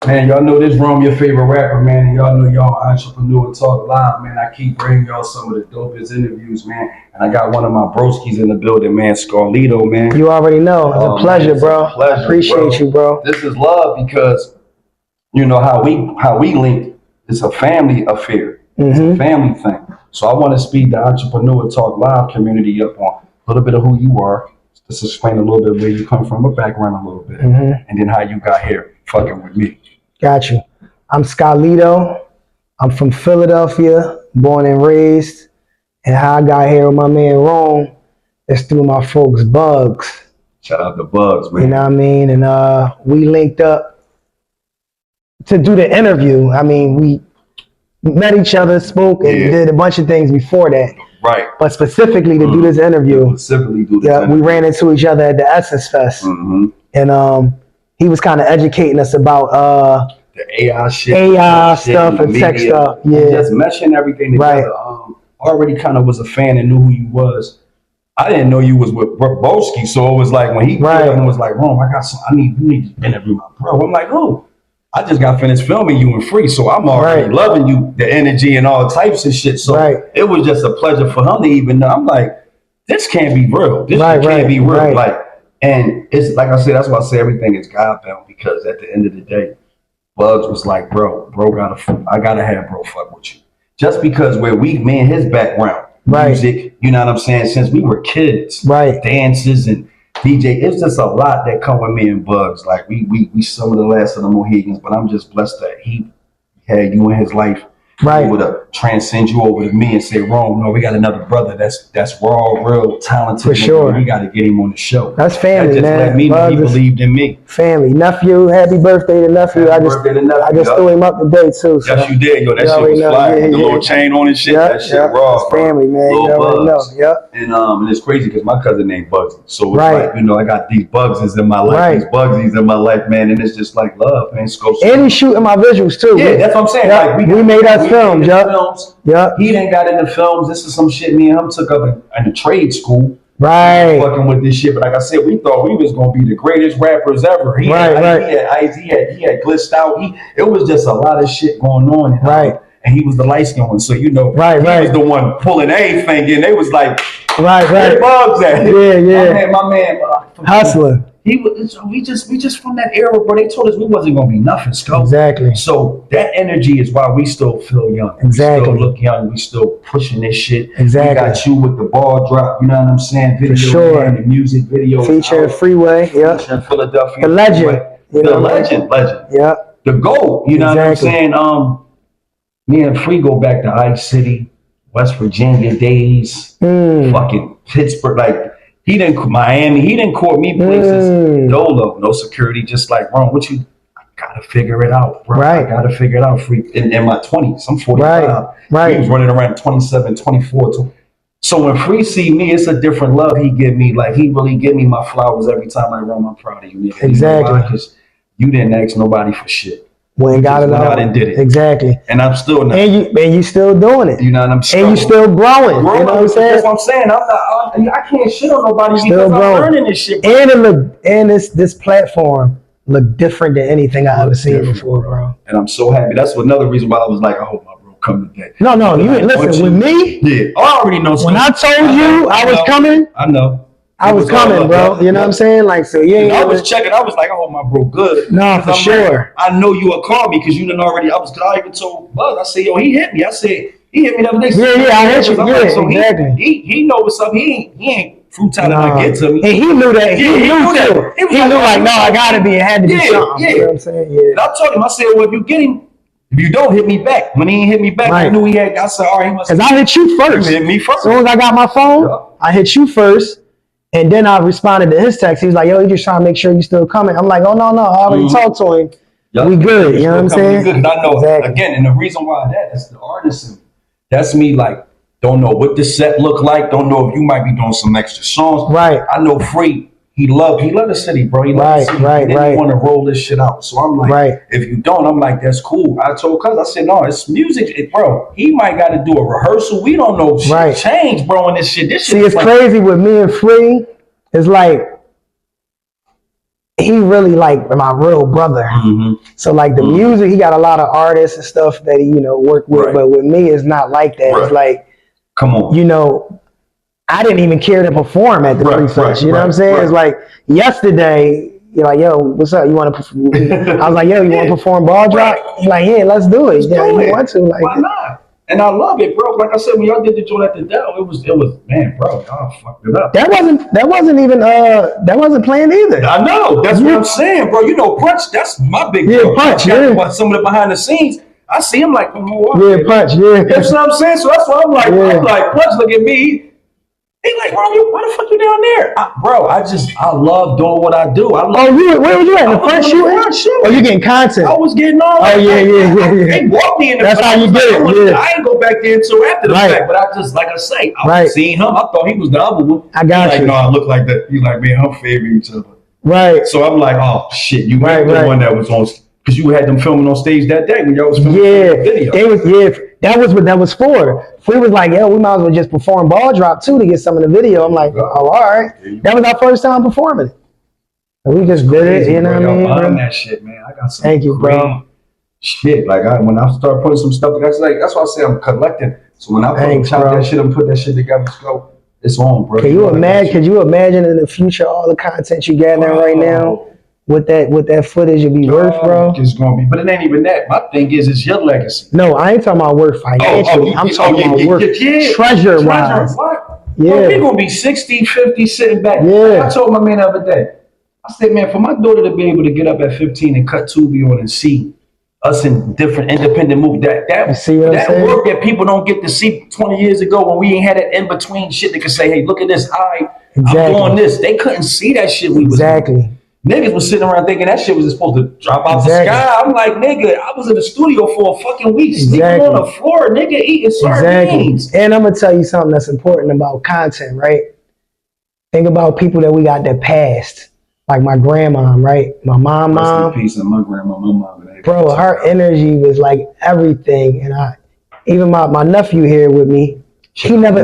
Man, y'all know this room, your favorite rapper, man. And y'all know y'all Entrepreneur Talk Live, man. I keep bringing y'all some of the dopest interviews, man. And I got one of my broskies in the building, man, Scarlito, man. You already know. It's a pleasure, man, bro. I appreciate you, bro. This is love because you know how we link. It's a family affair. It's a family thing. So I want to speed the Entrepreneur Talk Live community up on a little bit of who you are. Just explain a little bit where you come from, a background a little bit, and then how you got here fucking with me. Got you. I'm Scarlito. I'm from Philadelphia, born and raised. And how I got here with my man Rome is through my folks Bugs. Shout out to Bugs, man. You know what I mean? And we linked up to do the interview. I mean, we met each other, spoke, and did a bunch of things before that. Right. But specifically to do this interview. We ran into each other at the Essence Fest. And he was kind of educating us about the AI shit, stuff and tech stuff. Yeah, just meshing everything together. Already kind of was a fan and knew who you was. I didn't know you was with Boski, so it was like when he came up and was like, "Rome, you need to interview my bro." I'm like, "Oh, I just got finished filming you and Free, so I'm already loving you, the energy and all types of shit." So it was just a pleasure for him to even know. I'm like, this can't be real. This can't be real. Like. And it's like I said, that's why I say everything is God bound, because at the end of the day, Bugs was like, bro, I gotta have bro fuck with you. Just because me and his background, music, you know what I'm saying, since we were kids, dances and DJ, it's just a lot that come with me and Bugs. Like we some of the last of the Mohegans, but I'm just blessed that he had you in his life. Able to transcend you over to me and say, Rome, no, we got another brother that's raw, real talented. For sure. We got to get him on the show. That's family, man. Let me know he believed in me. Family. Nephew, happy birthday to nephew. I just threw him up today too. So. Yes, you did. Yo, that shit was fly. The little chain on and shit. That shit raw. That's family, man. You already know. And it's crazy because my cousin named Bugsy. So it's like, you know, I got these Bugsies in my life, these Bugsies in my life, man. And it's just like love, man. And he's shooting my visuals too. Yeah, that's what I'm saying. Like, we made us films, He didn't got into films. This is some shit me and him took up in a trade school. Fucking with this shit. But like I said, we thought we was gonna be the greatest rappers ever. He had glitched out. It was just a lot of shit going on. And he was the light skinned one. So you know, he was the one pulling everything in. They was like, where Bugs at? My man, hustling. We just from that era, bro. They told us we wasn't gonna be nothing, Scope. Exactly. So that energy is why we still feel young. Exactly. We still look young. We still pushing this shit. Exactly. We got you with the ball drop. You know what I'm saying? Video, for sure. Man, the music video. Featuring Freeway. Featuring Philadelphia. The legend. The legend. Yeah. The GOAT. You know what I'm saying? Me and Free go back to Ice City, West Virginia days. Fucking Pittsburgh, like. He didn't Miami. He didn't court me places. Dolo, no security. Just like Ron, I gotta figure it out, bro. I gotta figure it out. Free in my 20s. I'm 45. He was running around 27, 24. So when Free see me, it's a different love he give me. Like he really give me my flowers every time I run. I'm proud of you, nigga. Exactly. Because you didn't ask nobody for shit. Went got it out and did it. Exactly. And I'm still not. And you still doing it. You know what I'm saying? And you still growing. You know what I'm saying? That's what I'm saying. I can't shit on nobody still because growing. I'm learning this shit. Bro. And this platform look different than anything I ever seen before, bro. And I'm so happy. That's another reason why I was like, I hope my bro come today. No, you listen with me. Yeah, I already know. When I told you I was coming, I know. I was coming, bro. You know what I'm saying? Like, so I was checking. I was like, I hope my bro good. No, for sure. Like, I know you would call me because you didn't already. I even told Buzz. I said, yo, he hit me. I said, he hit me the other day. I hit you. Yeah, so exactly. He know what's up. He ain't fruitile enough to get to me. And he knew that. He knew that. He knew like, no, I gotta be. It had to be something. Yeah. You know what I'm saying? Yeah. And I told him. I said, well, if you get him. If you don't hit me back, when he ain't hit me back, I knew he had. I said, all right, he must. Because I hit you first. He hit me first. As soon as I got my phone, I hit you first. And then I responded to his text. He was like, yo, he just trying to make sure you still coming. I'm like, oh, no. I already talked to him. We good. You know what I'm saying? Good. And I know, again, and the reason why that's the artist in me. That's me, like, don't know what the set look like. Don't know if you might be doing some extra songs. Right. I know Free. He loved the city, bro. He loved the city. He want to roll this shit out. So I'm like, if you don't, I'm like, that's cool. I told Cuz, I said, no, it's music, bro. He might got to do a rehearsal. We don't know shit change, bro, in this shit. See, it's crazy with me and Free. It's like, he really like my real brother. So like the music, he got a lot of artists and stuff that he, work with, but with me, it's not like that. It's like, come on, I didn't even care to perform at the pre-fest. You know what I'm saying? It's like yesterday, you're like, yo, what's up? You want to perform? I was like, yo, you want to perform ball drop? He's like, yeah, let's do it. Yeah, you want to? Like, why not? And I love it, bro. Like I said, when y'all did the joint at the Dell, it was, man, bro, y'all fucked it up. That wasn't planned either. I know. That's what I'm saying, bro. Punch. That's my big bro. Punch. But some of the behind the scenes, I see him like, Punch. That's what I'm saying. So that's why I'm like, Punch, look at me. He like, bro, why the fuck you down there? I love doing what I do. Where were you at? The front shooting? Oh, you getting content? I was getting all that. Oh, yeah. They walked me in the That's how you get it. I ain't go back there until after the fact, but I just, like I say, I seen him. I thought he was the other one. I got you. Like, no, I look like that. He's like, man, I'm favoring each other. Right. So I'm like, oh, shit, you were the one that was on, because you had them filming on stage that day when y'all was filming the video. That was what that was for. We was like, yo, we might as well just perform ball drop too to get some of the video. I'm like, all right. That was our first time performing it. And we just did it, you know what I mean? Bro? That shit, man. I got some Thank you, bro. Shit, like when I start putting some stuff together, that's why I say I'm collecting. So when I chop that shit and put that shit together, it's on, bro. Could you imagine in the future all the content you gathering right now? What that footage will be worth, bro? It's gonna be, but it ain't even that. My thing is, it's your legacy. No, I ain't talking about worth financially. I'm talking about worth treasure-wise. What? Yeah. Bro, we gonna be 60, 50 sitting back. Yeah. I told my man the other day, I said, man, for my daughter to be able to get up at 15 and cut Tubi on and see us in different independent movies, that work that people don't get to see 20 years ago when we ain't had that in-between shit that could say, hey, look at this, I'm doing this. They couldn't see that shit we was doing. Niggas was sitting around thinking that shit was supposed to drop out the sky. I'm like, nigga, I was in the studio for a fucking week, sleeping on the floor, nigga, eating sardines. And I'm gonna tell you something that's important about content, right? Think about people that we got that passed, like my grandma, right? My mom. Rest in peace, and my grandma, my mom. Bro, her energy was like everything, and even my nephew here with me, he never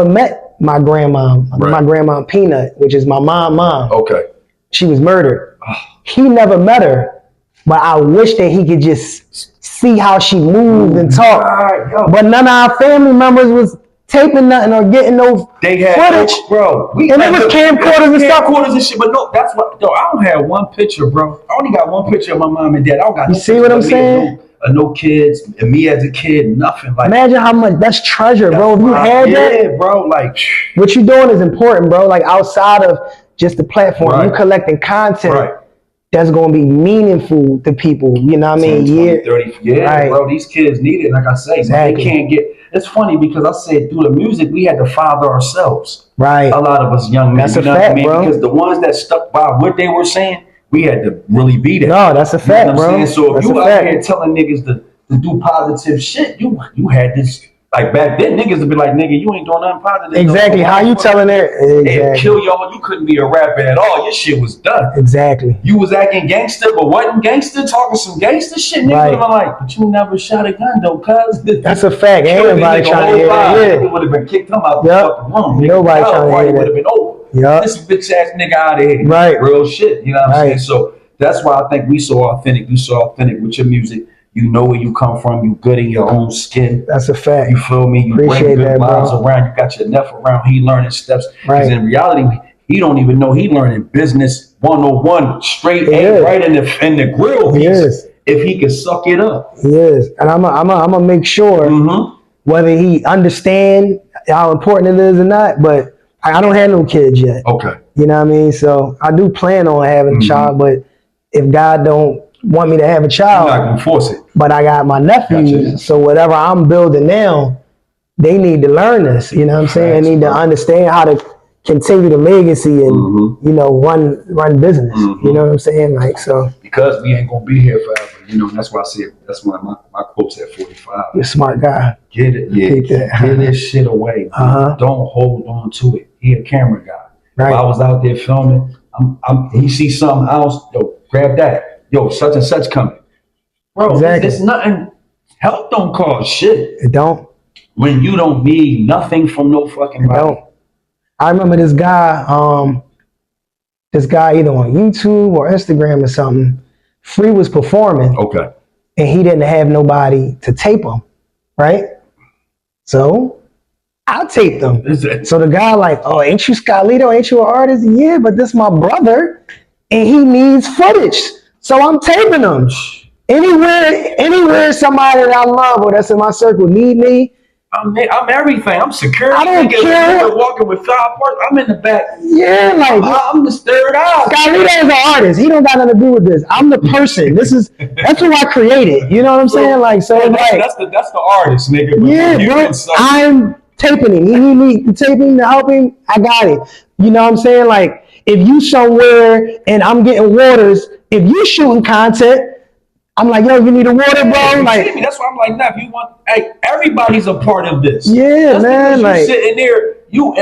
met my grandma, my grandma Peanut, which is my mom. Okay. She was murdered. He never met her, but I wish that he could just see how she moved and talked. But none of our family members was taping nothing or getting no footage. Bro. And it was camcorders and stuff. Camcorders and shit, but no, that's what, I don't have one picture, bro. I only got one picture of my mom and dad. I don't got You see what I'm saying? No kids, and me as a kid, nothing. Like, imagine how much, that's treasure, bro. If you had that, bro, like, what you doing is important, bro. Like, outside of just the platform, you collecting content that's going to be meaningful to people, you know what I mean? 10, 20, 30, bro, these kids need it. Like I say, they can't get, it's funny because I said through the music, we had to father ourselves. Right. A lot of us young men, that's a fact, bro. Because the ones that stuck by what they were saying, we had to really be there. No, that's a fact, bro. So if you out here telling niggas to do positive shit, you had this. Like back then, niggas would be like, nigga, you ain't doing nothing positive. Exactly. How you telling that? Exactly. Kill y'all. You couldn't be a rapper at all. Your shit was done. Exactly. You was acting gangster, but wasn't gangster, talking some gangster shit. Niggas would have like, but you never shot a gun though, cuz. That's a fact. Ain't nobody trying to hear that. It would have been kicked him out the fucking room. Nobody trying to hear that. Would have been over. This bitch ass nigga out of here. Right. Real shit. You know what I'm saying? So that's why I think we so authentic. You so authentic with your music. You know where you come from. You good in your own skin. That's a fact. You feel me? You Appreciate bring good vibes bro. around. You got your nephew around. He learning steps. Because in reality, he don't even know he learning business 101 straight A right in the grill. He is. If he can suck it up. He is. And I'm gonna make sure whether he understand how important it is or not. But I don't have no kids yet. Okay. You know what I mean? So I do plan on having a child, but if God don't want me to have a child, you're not gonna force it. But I got my nephews, so whatever I'm building now, they need to learn this. You know what I'm saying? They need to understand how to continue the legacy and you know run business. You know what I'm saying? Like so. Because we ain't gonna be here forever. You know that's why I said that's one of my quotes at 45. You're a smart guy. Get it, get this shit away. Don't hold on to it. He a camera guy. Right. If I was out there filming, he sees something else. Yo, grab that. Yo, such and such coming. Bro, it's nothing. Health don't cost shit. It don't. When you don't need nothing from no fucking body. Don't. I remember this guy this guy either on YouTube or Instagram or something. Free was performing. Okay. And he didn't have nobody to tape him, right? So I taped him. So the guy like, oh, ain't you Scalito? Ain't you an artist? Yeah, but this my brother, and he needs footage. So I'm taping him. Anywhere somebody that I love or that's in my circle need me, I'm everything. I'm security. I don't care. Walking with 5 parts. I'm in the back. Yeah, like I'm the third eye. Scalito is an artist. He don't got nothing to do with this. I'm the person. That's who I created. You know what I'm saying? Like, so yeah, like that's the artist, nigga. Yeah, bro. I'm taping him. He need me to tape him to help him. I got it. You know what I'm saying? Like, if you somewhere and I'm getting waters, if you shooting content, I'm like, yo, you need a water, bro. Like, that's why I'm like, nah, if you want, hey, everybody's a part of this. Yeah, man. Like, you sitting there, you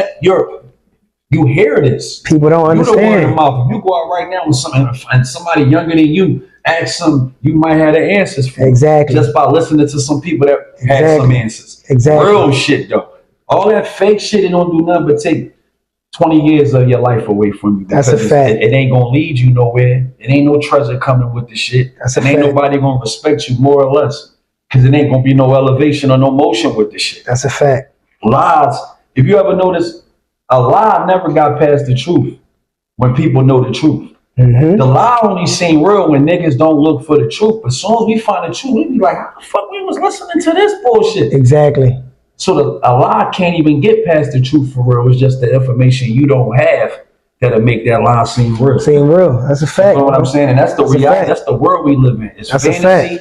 hear this. People don't understand. You don't mouth. If you go out right now and somebody younger than you ask some, you might have the answers for. Exactly. Just by listening to some people that had some answers. Exactly. Real shit though. All that fake shit, it don't do nothing but take 20 years of your life away from you. That's a fact. It ain't gonna lead you nowhere. It ain't no treasure coming with the shit. That's a fact. Ain't nobody gonna respect you more or less. Because it ain't gonna be no elevation or no motion with the shit. That's a fact. Lies. If you ever notice, a lie never got past the truth when people know the truth. Mm-hmm. The lie only seem real when niggas don't look for the truth. But as soon as we find the truth, we be like, how the fuck we was listening to this bullshit? Exactly. So a lie can't even get past the truth for real. It's just the information you don't have that'll make that lie seem real. Seem real. That's a fact. You know what I'm saying? And that's the reality. That's the world we live in. It's that's fantasy,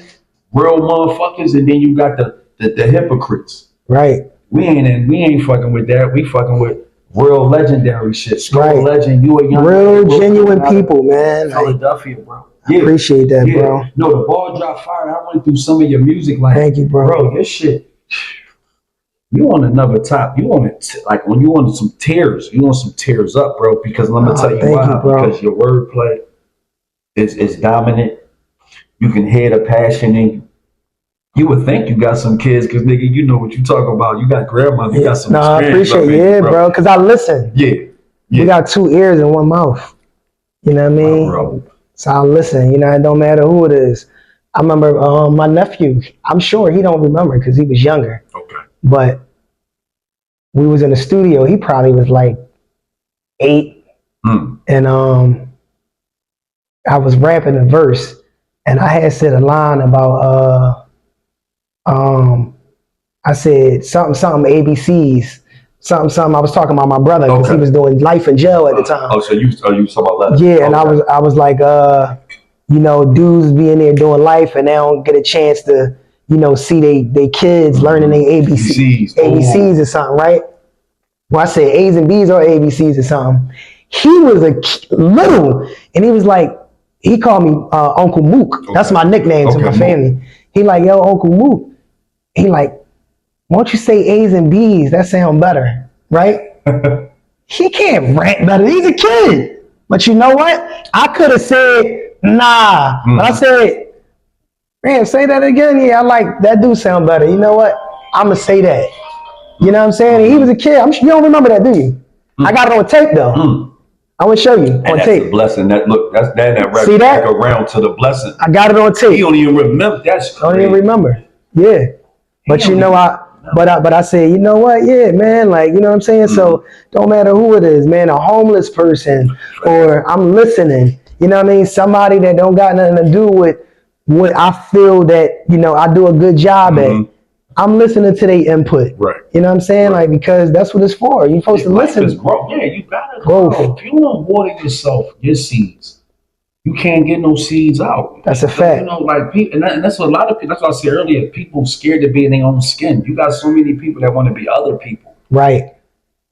real motherfuckers, and then you got the hypocrites. Right. We ain't fucking with that. We fucking with real legendary shit. Skull legend. You a young real man, genuine people, man. Philadelphia, bro. I appreciate that, bro. No, the ball dropped fire. I went through some of your music. Like, thank you, bro. Bro, your shit. You want another top. You want it like when you want some tears. You want some tears up, bro. Because let me tell you why. Because your wordplay is dominant. You can hear the passion in you. You would think you got some kids, because nigga, you know what you talk about. You got grandma. You got some. I appreciate it, bro. Because I listen. Yeah. We got 2 ears and 1 mouth. You know what I mean? Bro. So I listen. You know, it don't matter who it is. I remember my nephew. I'm sure he don't remember because he was younger. Okay. But we was in the studio. He probably was like 8, and I was rapping a verse, and I had said a line about I said something ABCs, something. I was talking about my brother because he was doing life in jail at the time. Oh, so you talking about letters? Yeah, and I was like, you know, dudes be in there doing life, and they don't get a chance to, you know, see they kids learning their ABCs or something, right? Well, I said A's and B's or ABCs or something. He was a little, and he was like, he called me Uncle Mook. Okay. That's my nickname to my family. Mook. He like, yo, Uncle Mook. He like, why don't you say A's and B's? That sound better, right? He can't rap better. He's a kid. But you know what? I could have said, nah. But I said, man, say that again. Yeah, I like that. Do sound better. You know what? I'm gonna say that. You know what I'm saying? And he was a kid. You don't remember that, do you? I got it on tape though. I want to show you on tape. A blessing. That look, that's that record. See that? Around to the blessing. I got it on tape. He don't even remember. That's crazy. Don't even remember. Yeah, but you know But I said, you know what? Yeah, man. Like, you know what I'm saying? So don't matter who it is, man. A homeless person, or I'm listening. You know what I mean? Somebody that don't got nothing to do with what I feel that, you know, I do a good job at. I'm listening to their input. Right. You know what I'm saying? Like, because that's what it's for. You're supposed to listen. Yeah, you gotta grow. If you don't water yourself, your seeds, you can't get no seeds out. That's a fact. You know, like people, and that's what a lot of people. That's what I said earlier. People scared to be in their own skin. You got so many people that want to be other people. Right.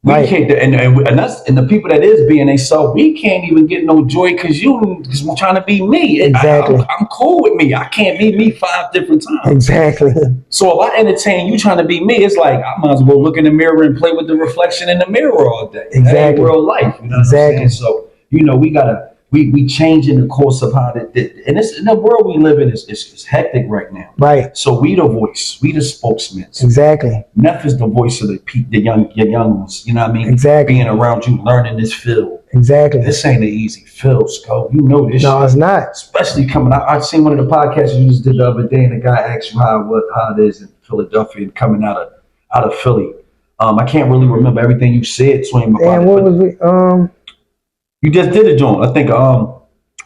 We can't, and the people that is being themselves, we can't even get no joy because you're trying to be me. Exactly. I'm cool with me. I can't be me 5 different times. Exactly. So if I entertain you trying to be me, it's like I might as well look in the mirror and play with the reflection in the mirror all day. Exactly. That ain't real life. You know what I'm saying? So, you know, we gotta we changing the course of how and this in the world we live in is hectic right now. Right. So we the voice, we the spokesmen. Exactly. Neff is the voice of the young ones. You know what I mean? Exactly. Being around you, learning this field. Exactly. This ain't an easy fill, Scope. You know this. No, shit. it's not. Especially coming out. I seen one of the podcasts you just did the other day, and the guy asked you how it is in Philadelphia and coming out of Philly. I can't really remember everything you said to him about and what was we you just did it, John. I think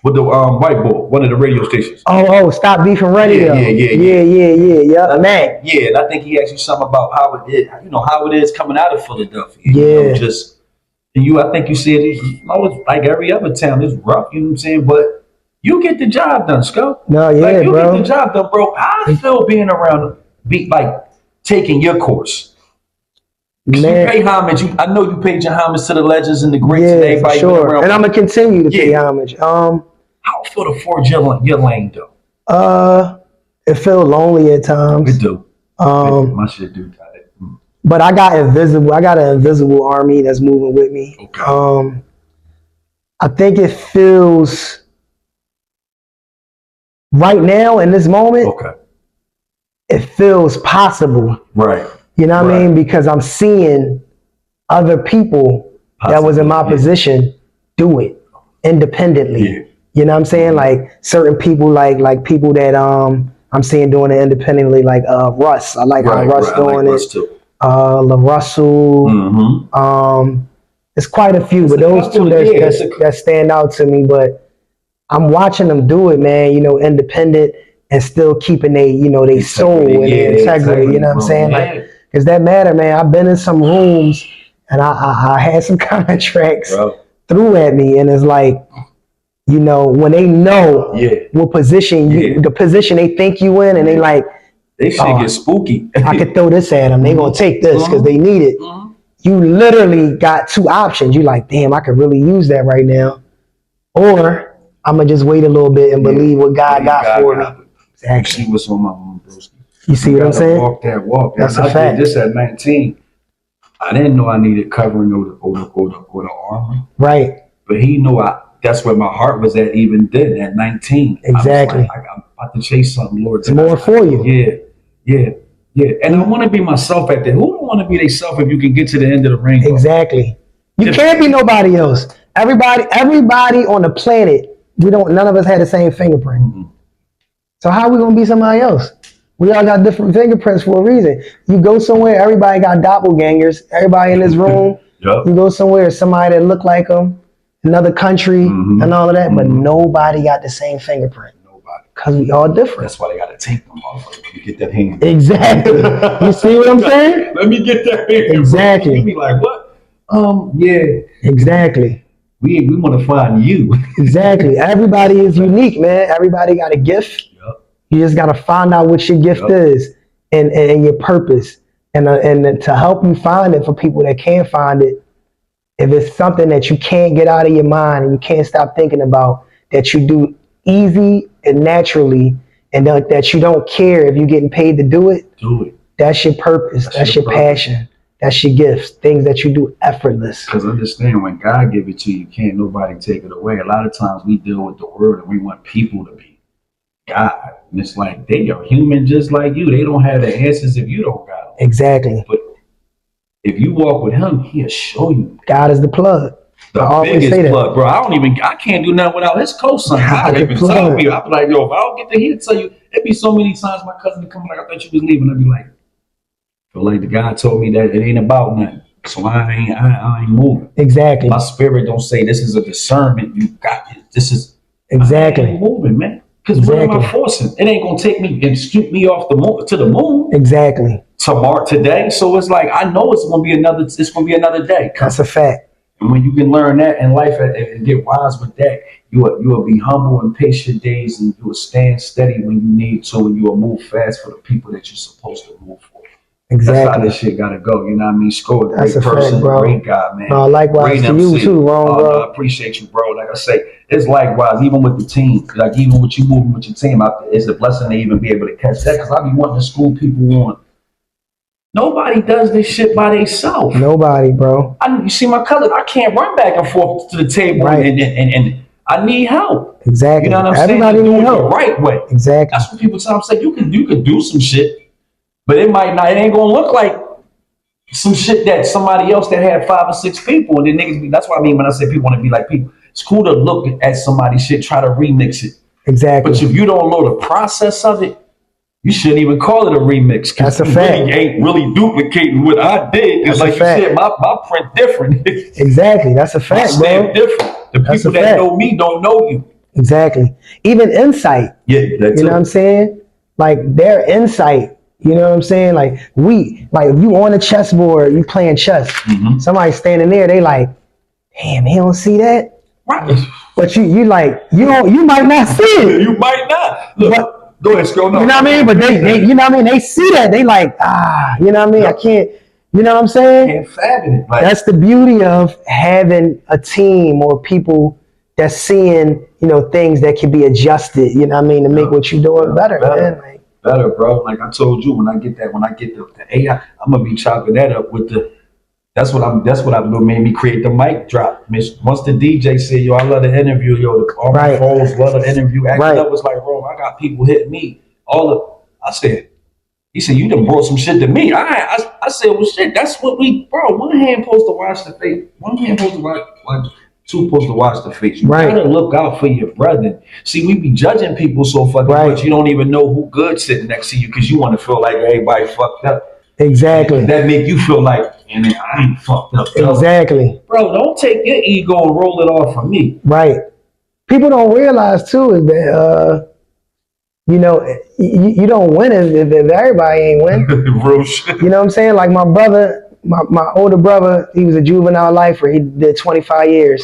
with the white boy, one of the radio stations. Stop beefing radio. Yeah. Man. Yeah, and I think he asked you something about how it is, how it is coming out of Philadelphia. I think you said it's like every other town, it's rough, you know what I'm saying? But you get the job done, Scope. No, yeah, like, you bro. get the job done, bro. I feel being around, taking your course. Man. You pay homage. I know you paid your homage to the legends and the greats and everybody. For sure. And I'm gonna continue to pay homage. How feel to forge your lane though? It feels lonely at times. It do. My shit do. But I got an invisible army that's moving with me. Okay. I think it feels right now in this moment. Okay. It feels possible. Right. You know what I mean? Because I'm seeing other people that was in my position do it independently. Yeah. You know what I'm saying? Like certain people, like people that I'm seeing doing it independently, like Russ. I like how Russ doing it. Russ too. LaRussell. Mm-hmm. It's quite a few, but those two that stand out to me. But I'm watching them do it, man. Independent and still keeping they soul and their integrity. You know what I'm saying? Like, because that matter, man. I've been in some rooms and I had some contracts threw at me, and it's like, when they know what position the position they think you in, and they like. They shit get spooky. I could throw this at them. They gonna take this because they need it. You literally got two options. You like, damn, I could really use that right now, or I'm gonna just wait a little bit and believe what God got for me. Exactly. See what's on my own, broski. You see what I'm saying? Walk that walk. That's a fact. I did this at 19. I didn't know I needed covering or the armor. Right. But he knew that's where my heart was at even then at 19. Exactly. I'm about to chase something, Lord. It's more for you. Yeah. And I want to be myself at that. Who don't want to be themselves if you can get to the end of the rainbow? Exactly. You can't be nobody else. Everybody on the planet, none of us had the same fingerprint. Mm-hmm. So how are we gonna be somebody else? We all got different fingerprints for a reason. You go somewhere, everybody got doppelgangers. Everybody in this room, You go somewhere, somebody that look like them, another country, and all of that, but nobody got the same fingerprint. Because we all different. That's why they got to take them off. Let me get that hand. Exactly. You see what I'm saying? Let me get that hand. Exactly. You be like, what? Yeah. Exactly. We want to find you. Exactly. Everybody is unique, man. Everybody got a gift. Yep. You just got to find out what your gift is and your purpose. And to help you find it, for people that can't find it, if it's something that you can't get out of your mind and you can't stop thinking about, that you do easy and naturally, and that you don't care if you're getting paid to do it. That's your purpose. That's your passion. That's your gifts. Things that you do effortless. Because understand, when God give it to you, can't nobody take it away. A lot of times we deal with the word and we want people to be God. And it's like, they are human just like you. They don't have the answers if you don't got them. Exactly. But if you walk with him, he'll show you. God is the plug. The biggest plug, bro. I can't do nothing without his cosign. I don't even tell people. I be like, yo, if I don't get to hear tell you, it'd be so many times my cousin would come like, I thought you was leaving. I'd be like, feel like the God told me that it ain't about nothing. So I ain't moving. Exactly. My spirit don't say this is a discernment. You got it. This is exactly I ain't moving, man. Because what am I forcing? It ain't gonna take me and shoot me off the moon to the moon. Exactly. Tomorrow, today. So it's like I know it's gonna be another day. That's a fact. And when you can learn that in life and get wise with that, you will be humble and patient days, and you will stand steady when you need to, and you will move fast for the people that you're supposed to move for. Exactly. That's how this shit gotta go. You know what I mean? Score a great person, fact, great guy, man. Likewise to you too, bro. I appreciate you, bro. Like I say, it's likewise, even with the team. Like even with you moving with your team, it's a blessing to even be able to catch that, because I be wanting to school people on. Nobody does this shit by themselves. Nobody, bro. You see my cousin, I can't run back and forth to the table, and I need help. Exactly. You know what I'm saying? Everybody needs help. The right way. Exactly. That's what people tell me. Say you can do some shit, but it ain't gonna look like some shit that somebody else that had 5 or 6 people, and then niggas be, that's what I mean when I say people want to be like people. It's cool to look at somebody's shit, try to remix it. Exactly. But if you don't know the process of it, you shouldn't even call it a remix. That's a fact. Really ain't really duplicating what I did. It's like you said, my print different. Exactly. That's a fact, bro. Different. The people that know me don't know you. Exactly. Even insight. Yeah, you know what I'm saying? Like their insight. You know what I'm saying? Like if you on a chessboard, you playing chess. Mm-hmm. Somebody standing there, they like, damn, he don't see that. Right. But you like you might not see it. You might not. Look. Go ahead, scroll. No. You know what I mean? But they you know what I mean? They see that. They like, you know what I mean? Yep. I can't, you know what I'm saying? Can't fathom it. Like, that's the beauty of having a team or people that's seeing, you know, things that can be adjusted, you know what I mean, to make what you're doing better, man. Like, better, bro. Like I told you, when I get the AI, I'm gonna be chopping that up with the. That's what made me create the mic drop. Once the DJ said, yo, I love the interview, yo, all my phones love the interview. Acting up was like, bro, I got people hitting me. I said, he said, you done brought some shit to me. I said, well, shit, that's what bro, one hand supposed to watch the face. One hand supposed to watch, two supposed to watch the face. You gotta look out for your brother. See, we be judging people so fucking much, you don't even know who good sitting next to you because you want to feel like everybody fucked up. Exactly. That make you feel like, and I ain't fucked up. Exactly. Bro, don't take your ego and roll it off on me. Right. People don't realize too is that you know, you don't win if everybody ain't win. Real shit. You know what I'm saying? Like my brother, my older brother, he was a juvenile lifer. He did 25 years.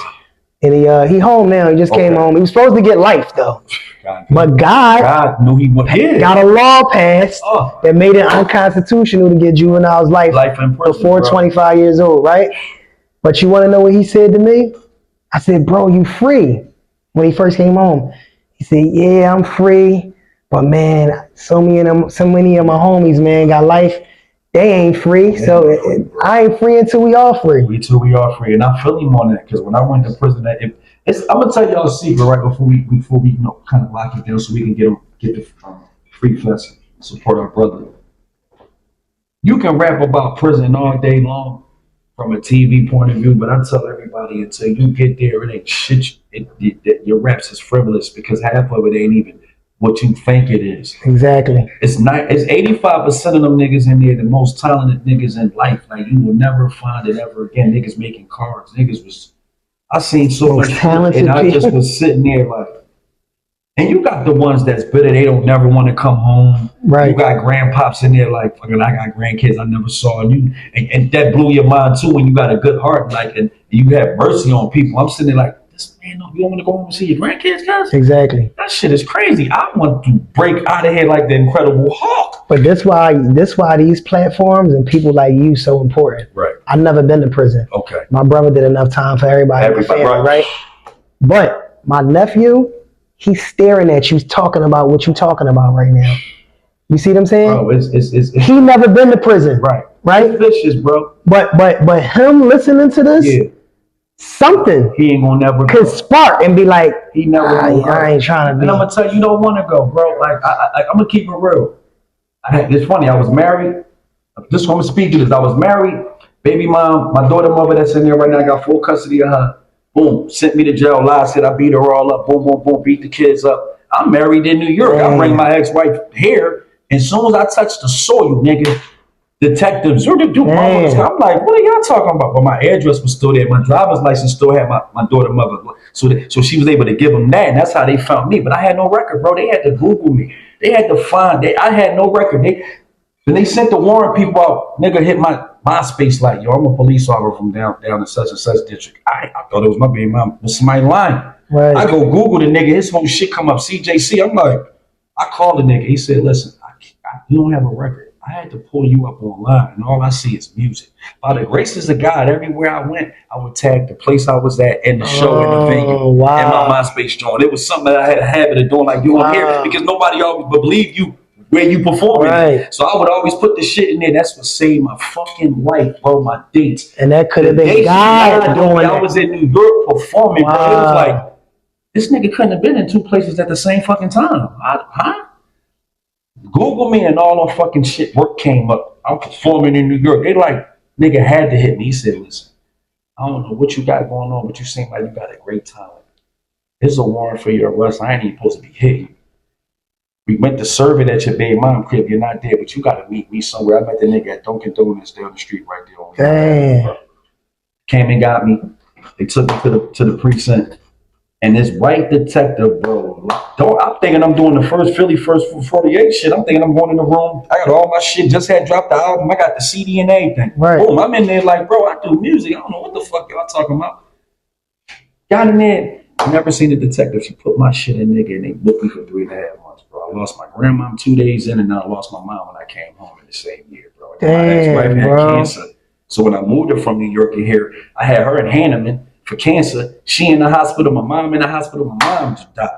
And he home now. He just came home. He was supposed to get life though. But God knew he got a law passed that made it unconstitutional to get juveniles life in prison, before 25 years old, right? But you want to know what he said to me? I said, bro, you free. When he first came home, he said, yeah, I'm free. But man, so many of my homies, man, got life. They ain't free, so I ain't free until we all free. Until we all free, and I feel him on that because when I went to prison, I'm gonna tell y'all a secret right before we kind of lock it down so we can get the free fest and support our brother. You can rap about prison all day long from a TV point of view, but I tell everybody until you get there, it ain't shit. Your raps is frivolous because half of it ain't even what you think it is. Exactly. It's 85% of them niggas in there, the most talented niggas in life. Like you will never find it ever again. Niggas making cars. I seen so much talent, and I just was sitting there like, and you got the ones that's bitter. They don't never want to come home. Right. You got grandpops in there like, fucking, I got grandkids I never saw. And that blew your mind too when you got a good heart, like, and you have mercy on people. I'm sitting there like, man, you don't want to go home and see your grandkids, guys? Exactly. That shit is crazy. I want to break out of here like the Incredible Hulk. But that's why these platforms and people like you so important. Right. I've never been to prison. Okay. My brother did enough time for everybody in the family, right? But my nephew, he's staring at you, talking about what you're talking about right now. You see what I'm saying? Bro, it's he never been to prison. Right. Right? It's vicious, bro. But him listening to this, something he ain't gonna never could spark and be like, he never I ain't trying to be. And I'm gonna tell you, you don't want to go, bro. Like I'm gonna keep it real. It's funny. I was married. Just want to speak to this. I was married. Baby mom, my daughter mother that's in there right now. I got full custody of her. Boom, sent me to jail. Lied, said I beat her all up. Boom, boom, boom, beat the kids up. I'm married in New York. I bring my ex-wife here. As soon as I touch the soil, nigga, detectives, I'm like, what are y'all talking about? But my address was still there. My driver's license still had my daughter mother. So she was able to give them that. And that's how they found me. But I had no record, bro. They had to Google me. They had to find. I had no record. When they sent the warrant people out, nigga hit my MySpace like, yo, I'm a police officer from down in such and such district. I thought it was my baby mom. Was somebody lying? Right. I go Google the nigga. His whole shit come up. CJC. I'm like, I called the nigga. He said, listen, you don't have a record. I had to pull you up online, and all I see is music. By the graces of God, everywhere I went, I would tag the place I was at and the show and the venue and my MySpace joint. It was something that I had a habit of doing, like I'm here because nobody always believe you where you performing. Right. So I would always put the shit in there. That's what saved my fucking life, bro. My dates. And that could have been God doing I was in New York performing, but it was like, this nigga couldn't have been in two places at the same fucking time. Google me and all that fucking shit work came up. I'm performing in New York. They like, Nigga had to hit me. He said, listen, I don't know what you got going on, but you seem like you got a great talent. There's a warrant for your arrest. I ain't even supposed to be hitting you. We went to serve it at your baby mom crib. You're not there, but you got to meet me somewhere. I met the nigga at Dunkin' Donuts down the street right there. Damn. Came and got me. They took me to the precinct. And this white detective, bro, I'm thinking I'm doing the first 48 shit. I'm thinking I'm going in the room. I got all my shit. Just had dropped the album. I got the CD and everything. Right. Boom, I'm in there like, bro, I do music. I don't know what the fuck y'all talking about. Got in there. I never seen a detective. She put my shit in, nigga, and they booked me for 3.5 months, bro. I lost my grandma 2 days in, and then I lost my mom when I came home in the same year, bro. Damn, my ex-wife had bro. cancer. So when I moved her from New York to here, I had her in Hanneman for cancer. She in the hospital, my mom in the hospital, my mom just died.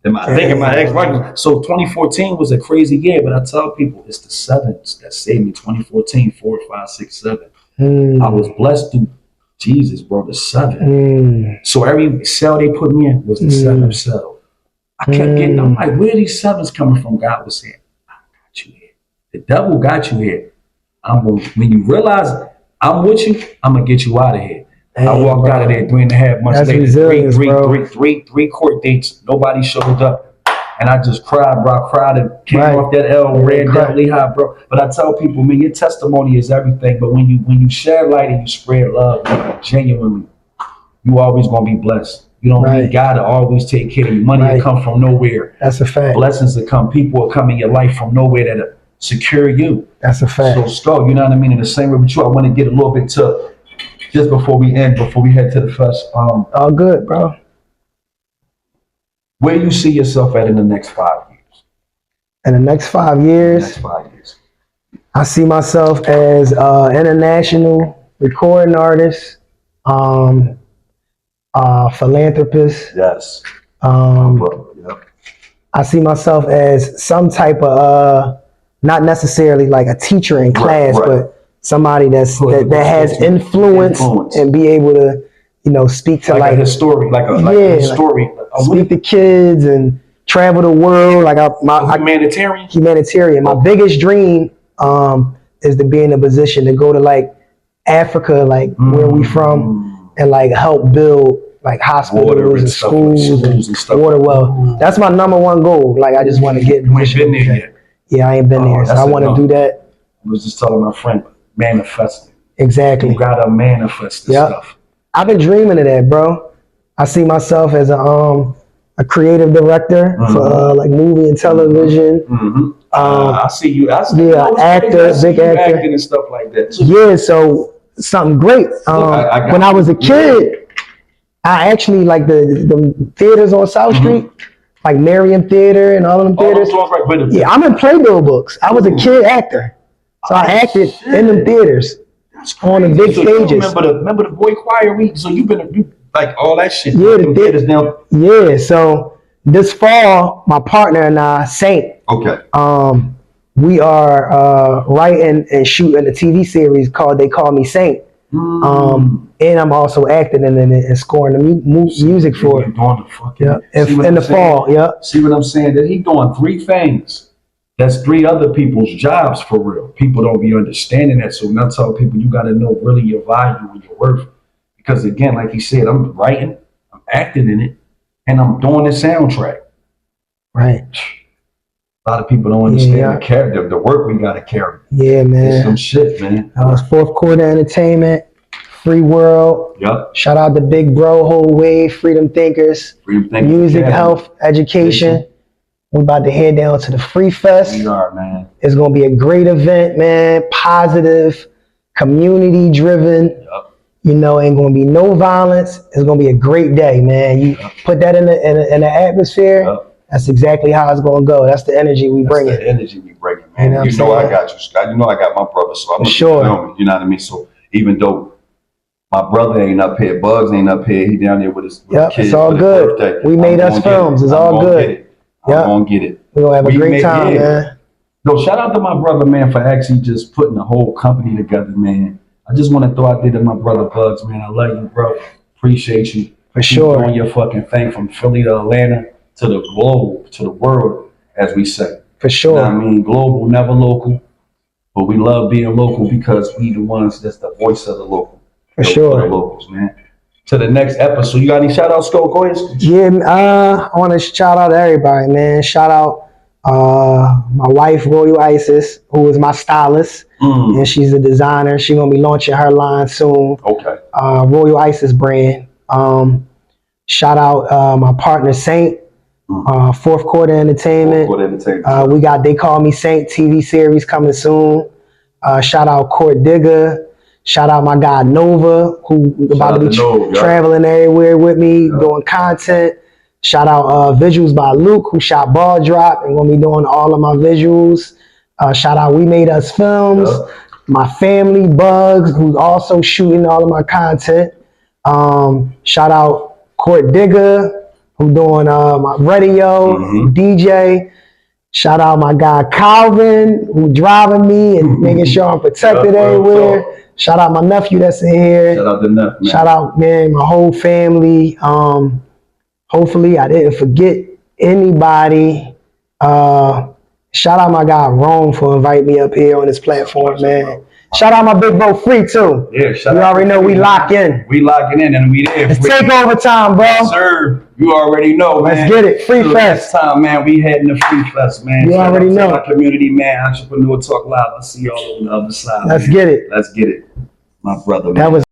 And I think my ex-wife. So 2014 was a crazy year, but I tell people it's the sevens that saved me. 2014, 4, 5, 6, 7. I was blessed through Jesus, bro, the 7. So every cell they put me in was the 7th cell. I kept getting, I'm like, where are these 7s coming from? God was saying, I got you here. The devil got you here. When you realize I'm with you, I'm going to get you out of here. I walked out of there 3.5 months later. Three court dates. Nobody showed up. And I just cried, bro. I cried and came off that L, ran down Lehigh, bro. But I tell people, man, your testimony is everything. But when you share light and you spread love, man, genuinely, you always gonna be blessed. You don't need God to always take care of you. Money will come from nowhere. That's a fact. Blessings will come. People will come in your life from nowhere that'll secure you. That's a fact. So, Skull, you know what I mean? In the same way with you, I want to get a little bit to, just before we head to the fest. All good, bro. Where you see yourself at in the next 5 years? In the next 5 years, I see myself as international recording artist, philanthropist. Yes. I see myself as some type of not necessarily like a teacher in class, but somebody that has influence and be able to, you know, speak to like a historian, speak to kids and travel the world. Like humanitarian. My biggest dream is to be in a position to go to like Africa, like where we from, and like help build like hospitals and schools and water well. That's my #1 goal. Like I just want to get. You ain't been there yet. Yeah, I ain't been there, so I want to do that. I was just telling my friend, manifesting. Exactly. You gotta manifest this stuff. I've been dreaming of that, bro. I see myself as a creative director for like movie and television. I see you. Actor, big actor, acting and stuff like that. Yeah, so something great. When I was a kid, I actually like the theaters on South Street, like Merriam Theater and all of them theaters. Yeah, I'm in Playbill books. I was a kid actor, so I acted in them theaters on the big stages. Remember the boy choir week? So you like all that shit. Yeah, the theaters now. Yeah, so this fall, my partner and I, Saint. Okay. We are writing and shooting a TV series called They Call Me Saint. And I'm also acting in it and scoring the music for it. In the fall. Yeah. See what I'm saying? That he doing 3 things. That's 3 other people's jobs for real. People don't be understanding that. So when I tell people, you got to know really your value and your worth. Because again, like he said, I'm writing, I'm acting in it, and I'm doing the soundtrack. Right. A lot of people don't understand the work we got to carry. Yeah, man. It's some shit, man. I was 4th Quarter Entertainment, Free World. Yep. Shout out to Big Bro, Whole Wave, Freedom Thinkers, Music, Health, Education. We're about to head down to the Free Fest. We are, man. It's going to be a great event, man. Positive, community driven. Yep. You know, ain't going to be no violence. It's going to be a great day, man. You put that in the atmosphere. Yep. That's exactly how it's going to go. That's the energy we bring. That's the energy we bring, man. You know I got you, Scott. You know I got my brother, so I'm sure. You know what I mean? So even though my brother ain't up here, Bugs ain't up here, he down there with his kids. It's all good. Birthday. We made us films. It's all good. I'm going to get it. We're going to have a great time, man. No, shout out to my brother, man, for actually just putting the whole company together, man. I just want to throw out there to my brother Bugs, man. I love you, bro. Appreciate you. For sure. Keep doing your fucking thing from Philly to Atlanta to the globe, to the world, as we say. For sure. You know what I mean? Global, never local. but we love being local because we the ones that's the voice of the local. For sure. The locals, man. To the next episode. You got any shout outs, Go ahead. Yeah, I want to shout out to everybody, man. Shout out my wife, Royal Isis, who is my stylist, and she's a designer. She's gonna be launching her line soon. Okay. Royal Isis brand. Shout out my partner Saint, Fourth Quarter Entertainment. We got They Call Me Saint TV series coming soon. Shout out Court Digger. Shout out my guy Nova, who about to be traveling everywhere with me, doing content. Shout out visuals by Luke, who shot Ball Drop and gonna be doing all of my visuals. Shout out We Made Us Films. My family Bugs, who's also shooting all of my content. Shout out Court Digger, who doing my radio, DJ. Shout out my guy Calvin, who driving me and making sure I'm protected everywhere. Shout out my nephew that's in here. Shout out the nephew, man. Shout out, man, my whole family. Hopefully I didn't forget anybody. Shout out my guy Rome for inviting me up here on this platform, man. Shout out my big bro Free too. Yeah, shout out. You already know we lock in. We locking in and we there. It's takeover time, bro. Yes, sir. You already know, man. Let's get it. Free Fest. Next time, man, we heading to Free Fest, man. You already know. Our community, man. Entrepreneur Talk Live. I'll see y'all on the other side. Let's get it. Let's get it. My brother, man. That was